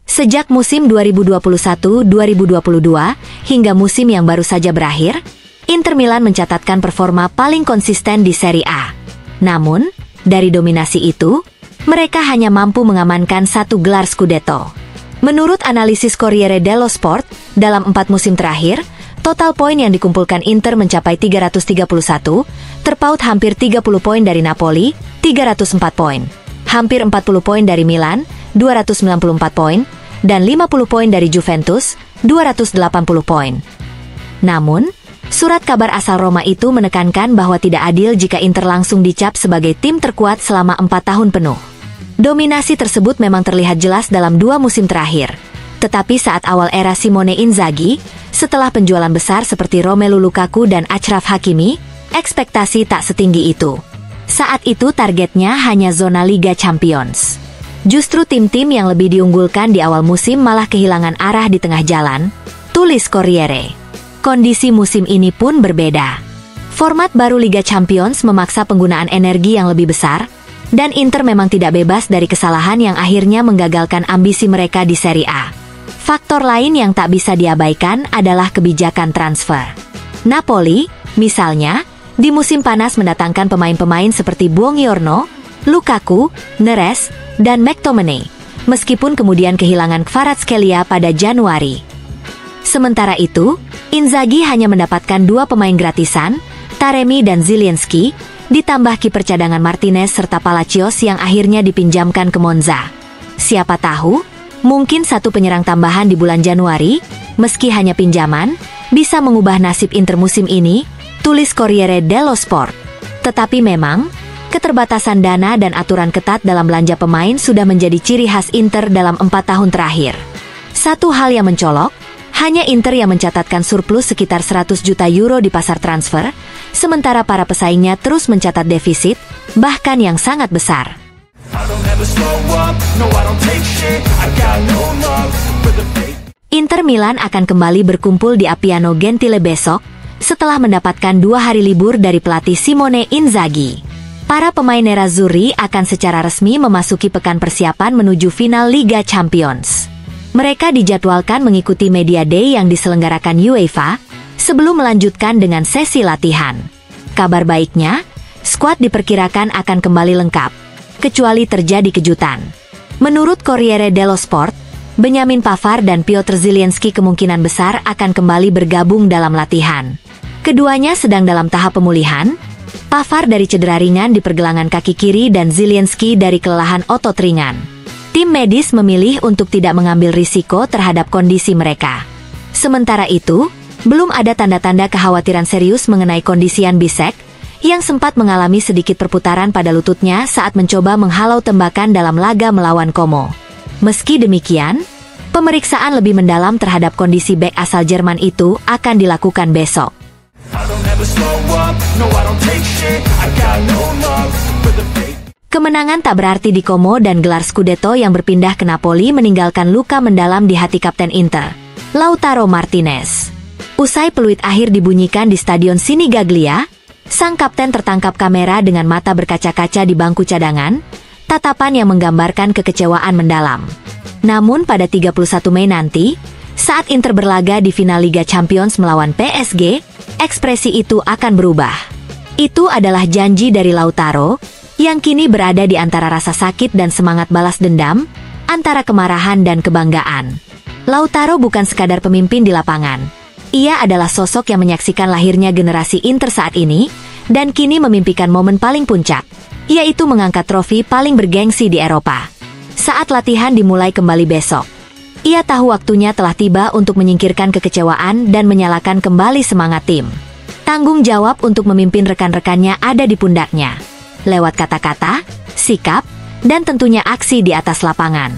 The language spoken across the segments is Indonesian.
Sejak musim 2021-2022 hingga musim yang baru saja berakhir, Inter Milan mencatatkan performa paling konsisten di Serie A. Namun, dari dominasi itu, mereka hanya mampu mengamankan 1 gelar Scudetto. Menurut analisis Corriere dello Sport, dalam 4 musim terakhir, total poin yang dikumpulkan Inter mencapai 331, terpaut hampir 30 poin dari Napoli, 304 poin. Hampir 40 poin dari Milan, 294 poin, dan 50 poin dari Juventus, 280 poin. Namun, surat kabar asal Roma itu menekankan bahwa tidak adil jika Inter langsung dicap sebagai tim terkuat selama 4 tahun penuh. Dominasi tersebut memang terlihat jelas dalam 2 musim terakhir. Tetapi saat awal era Simone Inzaghi, setelah penjualan besar seperti Romelu Lukaku dan Achraf Hakimi, ekspektasi tak setinggi itu. Saat itu targetnya hanya zona Liga Champions. Justru tim-tim yang lebih diunggulkan di awal musim malah kehilangan arah di tengah jalan, tulis Corriere. Kondisi musim ini pun berbeda. Format baru Liga Champions memaksa penggunaan energi yang lebih besar, dan Inter memang tidak bebas dari kesalahan yang akhirnya menggagalkan ambisi mereka di Serie A. Faktor lain yang tak bisa diabaikan adalah kebijakan transfer. Napoli, misalnya, di musim panas mendatangkan pemain-pemain seperti Buongiorno, Lukaku, Neres, dan McTominay, meskipun kemudian kehilangan Kvaratskhelia pada Januari. Sementara itu, Inzaghi hanya mendapatkan 2 pemain gratisan, Taremi dan Zielinski, ditambah kiper cadangan Martinez serta Palacios yang akhirnya dipinjamkan ke Monza. Siapa tahu, mungkin 1 penyerang tambahan di bulan Januari, meski hanya pinjaman, bisa mengubah nasib Inter musim ini, tulis Corriere dello Sport. Tetapi memang, keterbatasan dana dan aturan ketat dalam belanja pemain sudah menjadi ciri khas Inter dalam 4 tahun terakhir. Satu hal yang mencolok, hanya Inter yang mencatatkan surplus sekitar 100 juta euro di pasar transfer, sementara para pesaingnya terus mencatat defisit, bahkan yang sangat besar. Inter Milan akan kembali berkumpul di Appiano Gentile besok, setelah mendapatkan 2 hari libur dari pelatih Simone Inzaghi. Para pemain nerazzurri akan secara resmi memasuki pekan persiapan menuju final Liga Champions. Mereka dijadwalkan mengikuti Media Day yang diselenggarakan UEFA, sebelum melanjutkan dengan sesi latihan. Kabar baiknya, skuad diperkirakan akan kembali lengkap, kecuali terjadi kejutan. Menurut Corriere dello Sport, Benjamin Pavard dan Piotr Zielinski kemungkinan besar akan kembali bergabung dalam latihan. Keduanya sedang dalam tahap pemulihan, Pavard dari cedera ringan di pergelangan kaki kiri dan Zielinski dari kelelahan otot ringan. Tim medis memilih untuk tidak mengambil risiko terhadap kondisi mereka. Sementara itu, belum ada tanda-tanda kekhawatiran serius mengenai kondisi Jan Bisek, yang sempat mengalami sedikit perputaran pada lututnya saat mencoba menghalau tembakan dalam laga melawan Como. Meski demikian, pemeriksaan lebih mendalam terhadap kondisi bek asal Jerman itu akan dilakukan besok. Kemenangan tak berarti di Como dan gelar Scudetto yang berpindah ke Napoli meninggalkan luka mendalam di hati kapten Inter, Lautaro Martinez. Usai peluit akhir dibunyikan di Stadion Sinigaglia, sang kapten tertangkap kamera dengan mata berkaca-kaca di bangku cadangan, tatapan yang menggambarkan kekecewaan mendalam. Namun pada 31 Mei nanti, saat Inter berlaga di final Liga Champions melawan PSG, ekspresi itu akan berubah. Itu adalah janji dari Lautaro, yang kini berada di antara rasa sakit dan semangat balas dendam, antara kemarahan dan kebanggaan. Lautaro bukan sekadar pemimpin di lapangan. Ia adalah sosok yang menyaksikan lahirnya generasi Inter saat ini, dan kini memimpikan momen paling puncak, yaitu mengangkat trofi paling bergengsi di Eropa. Saat latihan dimulai kembali besok, ia tahu waktunya telah tiba untuk menyingkirkan kekecewaan dan menyalakan kembali semangat tim. Tanggung jawab untuk memimpin rekan-rekannya ada di pundaknya, lewat kata-kata, sikap, dan tentunya aksi di atas lapangan.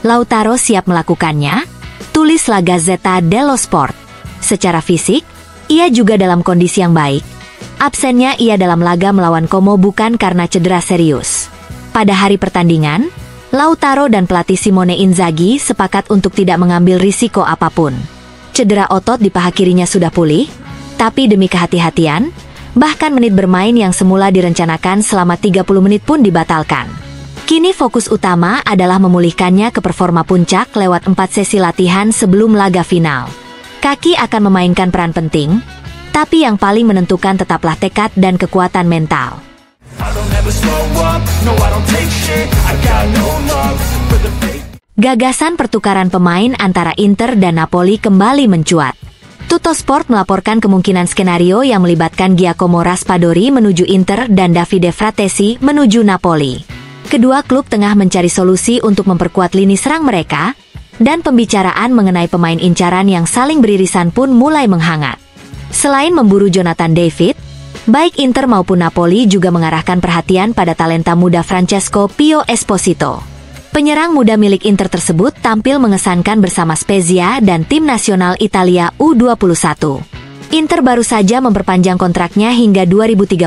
Lautaro siap melakukannya, tulis La Gazzetta dello Sport. Secara fisik, ia juga dalam kondisi yang baik. Absennya ia dalam laga melawan Como bukan karena cedera serius. Pada hari pertandingan, Lautaro dan pelatih Simone Inzaghi sepakat untuk tidak mengambil risiko apapun. Cedera otot di paha kirinya sudah pulih, tapi demi kehati-hatian, Bahkan menit bermain yang semula direncanakan selama 30 menit pun dibatalkan. Kini fokus utama adalah memulihkannya ke performa puncak lewat 4 sesi latihan sebelum laga final. Kaki akan memainkan peran penting, tapi yang paling menentukan tetaplah tekad dan kekuatan mental. Gagasan pertukaran pemain antara Inter dan Napoli kembali mencuat. Tuttosport melaporkan kemungkinan skenario yang melibatkan Giacomo Raspadori menuju Inter dan Davide Fratesi menuju Napoli. Kedua klub tengah mencari solusi untuk memperkuat lini serang mereka, dan pembicaraan mengenai pemain incaran yang saling beririsan pun mulai menghangat. Selain memburu Jonathan David, baik Inter maupun Napoli juga mengarahkan perhatian pada talenta muda Francesco Pio Esposito. Penyerang muda milik Inter tersebut tampil mengesankan bersama Spezia dan tim nasional Italia U21. Inter baru saja memperpanjang kontraknya hingga 2030.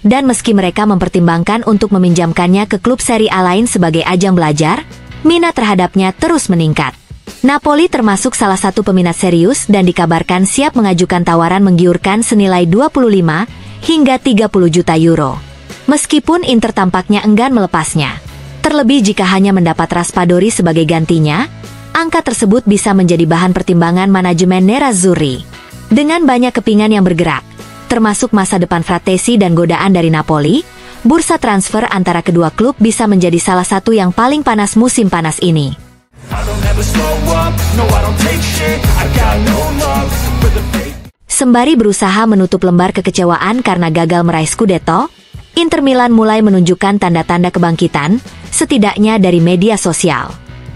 Dan meski mereka mempertimbangkan untuk meminjamkannya ke klub Serie A lain sebagai ajang belajar, minat terhadapnya terus meningkat. Napoli termasuk salah satu peminat serius dan dikabarkan siap mengajukan tawaran menggiurkan senilai 25 hingga 30 juta euro. Meskipun Inter tampaknya enggan melepasnya. Terlebih jika hanya mendapat Raspadori sebagai gantinya, angka tersebut bisa menjadi bahan pertimbangan manajemen Nerazzurri. Dengan banyak kepingan yang bergerak, termasuk masa depan Fratesi dan godaan dari Napoli, bursa transfer antara kedua klub bisa menjadi salah satu yang paling panas musim panas ini. Sembari berusaha menutup lembar kekecewaan karena gagal meraih Scudetto, Inter Milan mulai menunjukkan tanda-tanda kebangkitan, setidaknya dari media sosial.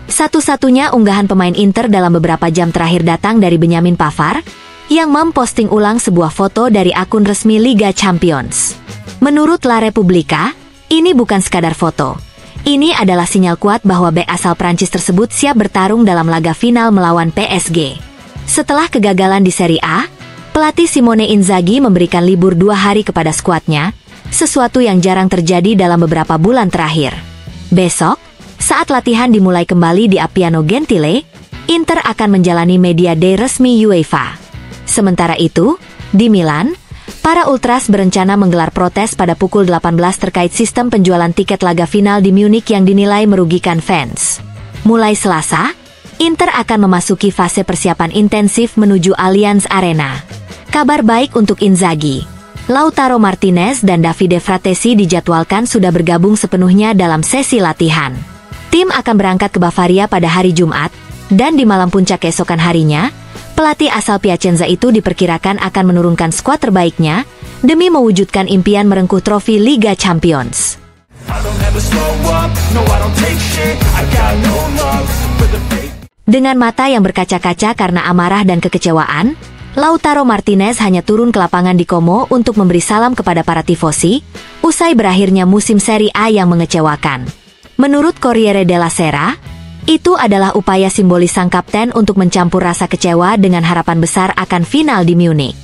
Satu-satunya unggahan pemain Inter dalam beberapa jam terakhir datang dari Benjamin Pavard, yang memposting ulang sebuah foto dari akun resmi Liga Champions. Menurut La Repubblica, ini bukan sekadar foto. Ini adalah sinyal kuat bahwa bek asal Prancis tersebut siap bertarung dalam laga final melawan PSG. Setelah kegagalan di Serie A, pelatih Simone Inzaghi memberikan libur 2 hari kepada skuadnya, sesuatu yang jarang terjadi dalam beberapa bulan terakhir. Besok, saat latihan dimulai kembali di Appiano Gentile, Inter akan menjalani media day resmi UEFA. Sementara itu, di Milan, para Ultras berencana menggelar protes pada pukul 18 terkait sistem penjualan tiket laga final di Munich yang dinilai merugikan fans. Mulai Selasa, Inter akan memasuki fase persiapan intensif menuju Allianz Arena. Kabar baik untuk Inzaghi. Lautaro Martinez dan Davide Fratesi dijadwalkan sudah bergabung sepenuhnya dalam sesi latihan. Tim akan berangkat ke Bavaria pada hari Jumat, dan di malam puncak keesokan harinya, pelatih asal Piacenza itu diperkirakan akan menurunkan skuad terbaiknya demi mewujudkan impian merengkuh trofi Liga Champions. Dengan mata yang berkaca-kaca karena amarah dan kekecewaan, Lautaro Martinez hanya turun ke lapangan di Como untuk memberi salam kepada para tifosi, usai berakhirnya musim Serie A yang mengecewakan. Menurut Corriere della Sera, itu adalah upaya simbolis sang kapten untuk mencampur rasa kecewa dengan harapan besar akan final di Munich.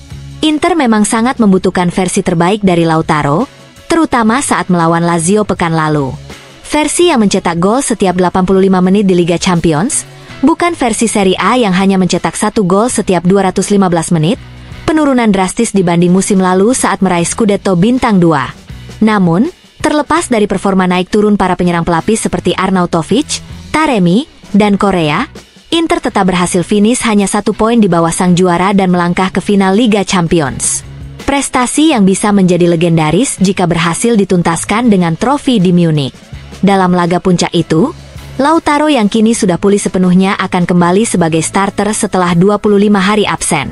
Inter memang sangat membutuhkan versi terbaik dari Lautaro, terutama saat melawan Lazio pekan lalu. Versi yang mencetak gol setiap 85 menit di Liga Champions, bukan versi Serie A yang hanya mencetak 1 gol setiap 215 menit, penurunan drastis dibanding musim lalu saat meraih Scudetto bintang 2. Namun, terlepas dari performa naik turun para penyerang pelapis seperti Arnautovic, Taremi, dan Korea, Inter tetap berhasil finish hanya 1 poin di bawah sang juara dan melangkah ke final Liga Champions. Prestasi yang bisa menjadi legendaris jika berhasil dituntaskan dengan trofi di Munich. Dalam laga puncak itu, Lautaro yang kini sudah pulih sepenuhnya akan kembali sebagai starter setelah 25 hari absen.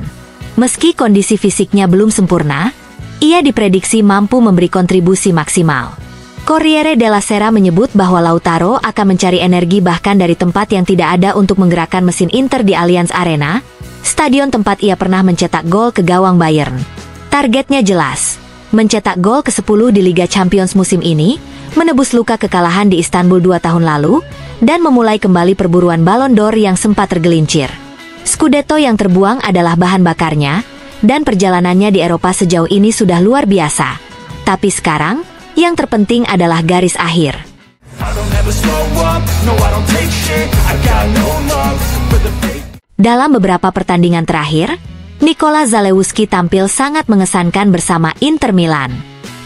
Meski kondisi fisiknya belum sempurna, ia diprediksi mampu memberi kontribusi maksimal. Corriere della Sera menyebut bahwa Lautaro akan mencari energi bahkan dari tempat yang tidak ada untuk menggerakkan mesin Inter di Allianz Arena, stadion tempat ia pernah mencetak gol ke gawang Bayern. Targetnya jelas, mencetak gol ke-10 di Liga Champions musim ini, menebus luka kekalahan di Istanbul 2 tahun lalu, dan memulai kembali perburuan Ballon d'Or yang sempat tergelincir. Scudetto yang terbuang adalah bahan bakarnya, dan perjalanannya di Eropa sejauh ini sudah luar biasa. Tapi sekarang, yang terpenting adalah garis akhir. Dalam beberapa pertandingan terakhir, Nikola Zalewski tampil sangat mengesankan bersama Inter Milan.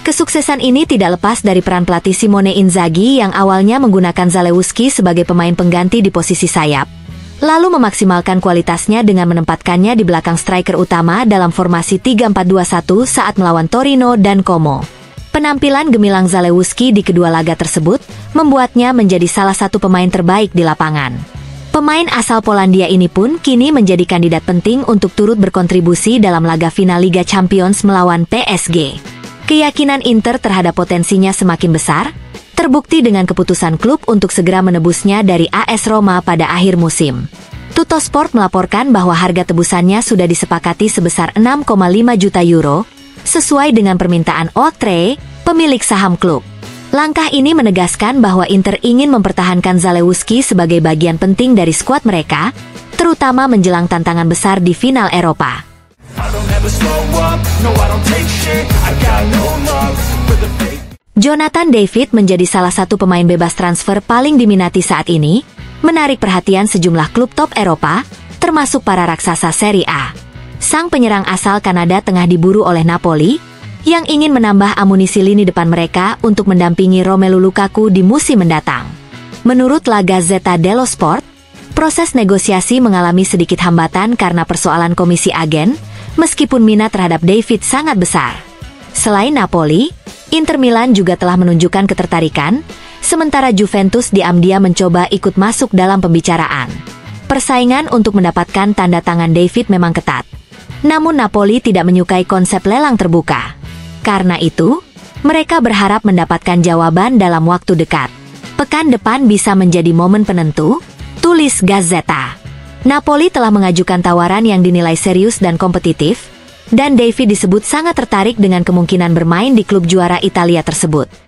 Kesuksesan ini tidak lepas dari peran pelatih Simone Inzaghi yang awalnya menggunakan Zalewski sebagai pemain pengganti di posisi sayap, lalu memaksimalkan kualitasnya dengan menempatkannya di belakang striker utama dalam formasi 3-4-2-1 saat melawan Torino dan Como. Penampilan gemilang Zalewski di kedua laga tersebut membuatnya menjadi salah satu pemain terbaik di lapangan. Pemain asal Polandia ini pun kini menjadi kandidat penting untuk turut berkontribusi dalam laga final Liga Champions melawan PSG. Keyakinan Inter terhadap potensinya semakin besar, terbukti dengan keputusan klub untuk segera menebusnya dari AS Roma pada akhir musim. Tuttosport melaporkan bahwa harga tebusannya sudah disepakati sebesar 6,5 juta euro, sesuai dengan permintaan Oaktree, pemilik saham klub. Langkah ini menegaskan bahwa Inter ingin mempertahankan Zalewski sebagai bagian penting dari skuad mereka, terutama menjelang tantangan besar di final Eropa. Jonathan David menjadi salah satu pemain bebas transfer paling diminati saat ini, menarik perhatian sejumlah klub top Eropa, termasuk para raksasa Serie A. Sang penyerang asal Kanada tengah diburu oleh Napoli, yang ingin menambah amunisi lini depan mereka untuk mendampingi Romelu Lukaku di musim mendatang. Menurut La Gazzetta dello Sport, proses negosiasi mengalami sedikit hambatan karena persoalan komisi agen, meskipun minat terhadap David sangat besar. Selain Napoli, Inter Milan juga telah menunjukkan ketertarikan, sementara Juventus diam-diam mencoba ikut masuk dalam pembicaraan. Persaingan untuk mendapatkan tanda tangan David memang ketat. Namun Napoli tidak menyukai konsep lelang terbuka. Karena itu, mereka berharap mendapatkan jawaban dalam waktu dekat. Pekan depan bisa menjadi momen penentu, tulis Gazzetta. Napoli telah mengajukan tawaran yang dinilai serius dan kompetitif, dan David disebut sangat tertarik dengan kemungkinan bermain di klub juara Italia tersebut.